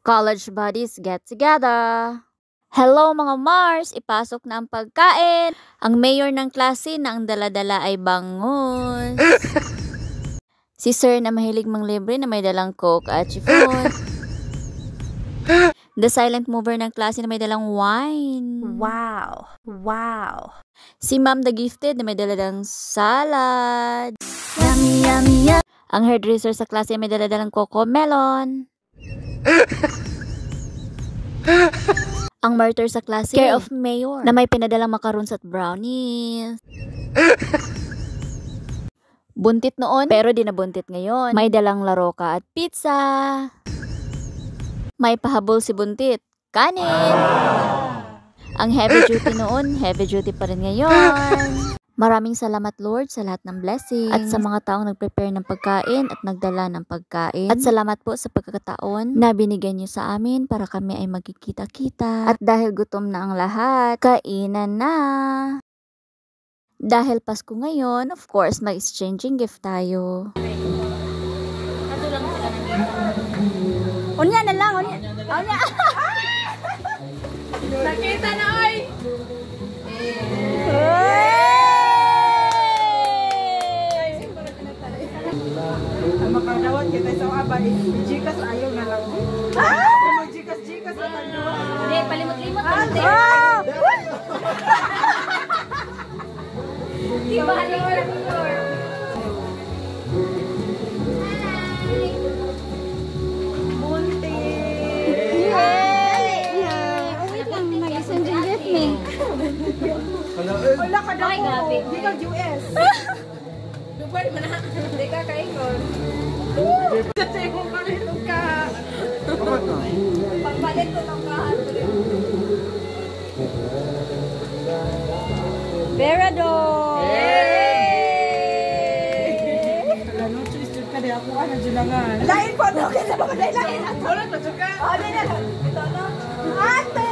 College buddies get together. Hello mga Mars! Ipasok na ang pagkain. Ang mayor ng klase na ang dala-dala ay bangus. Si Sir na mahilig manglibre na may dalang Coke at chiffon. The silent mover ng klase na may dalang wine. Wow! Wow! Si Ma'am the gifted na may dalang salad. Yummy, yummy, yummy. Ang hairdresser sa klase na may dalang coco melon. Ang martyr sa klase, care of mayor, na may pinadalang macarons at brownies. Buntit noon, pero di na buntit ngayon. May dalang laroka at pizza. May pahabol si buntit, kanin. Ang heavy duty noon, heavy duty pa rin ngayon. Maraming salamat Lord sa lahat ng blessings at sa mga taong nag-prepare ng pagkain at nagdala ng pagkain. At salamat po sa pagkakataon na binigyan niyo sa amin para kami ay magkikita-kita. At dahil gutom na ang lahat, kainan na! Dahil Pasko ngayon, of course, mag-exchanging gift tayo. Unya na lang, unya. Unya. Nakita na oy! Ang makadawat kita sa abay, Gcash ayaw na lang. Gcash na lang. Hindi, palimot-limot. Di ba Lord? Wala ka daw po. Di ka US. Dubai mo na. Di ka kaingon. Kasi kung palito ka. Pagpalit ko ng kahan. Verador! Ano, choice ka di ako. Ano, julangan. Lain po. Ano, kaya sa mga lain. Wala, choice ka. Ano na. Ito na. Ate!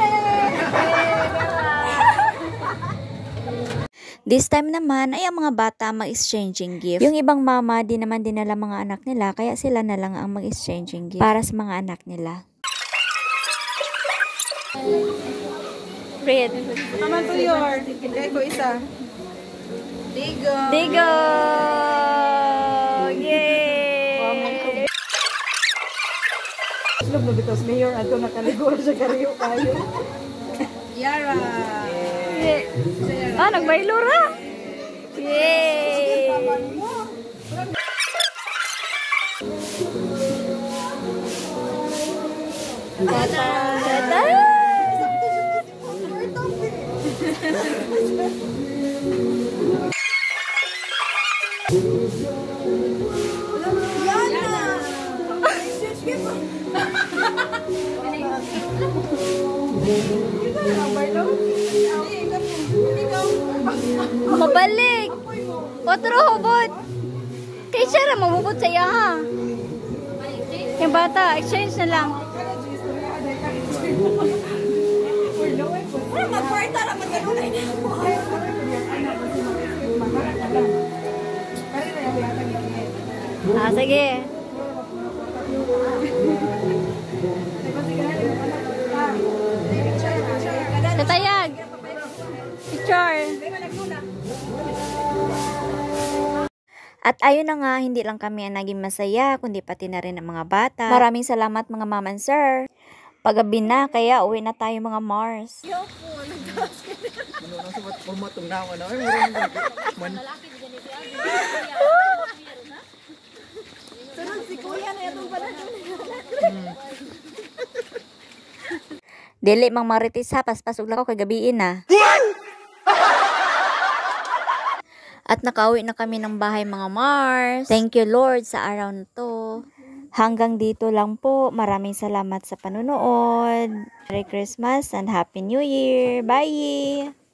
This time naman ay ang mga bata mag-exchanging gift. Yung ibang mama di naman dinala mga anak nila kaya sila na lang ang mag-exchanging gift para sa mga anak nila. Red. Naman to your. Hindi ko isa. Digo. Digo! Yay! Slog mo bitos mayor ato nakaligo sa kariyo kayo. Yara. Ah, nagbaylura! Yay! Tada! Mabalik! Otro hubot! Kaya siya na mamubot sa iya ha! Yung bata, exchange na lang. Magparta na magkanunay na ako. Ah, sige. Tatayag! Picture! At ayun na nga, hindi lang kami ang naging masaya, kundi pati na rin ang mga bata. Maraming salamat mga ma'am and sir. Paggabi na, kaya uwi na tayo mga Mars. Si kuya na itong pala. Dili mang marites ha, paspasog lang ako kay gabiin na. At nakauwi na kami ng bahay mga Mars. Thank you Lord sa araw na to. Hanggang dito lang po. Maraming salamat sa panunood. Merry Christmas and Happy New Year. Bye!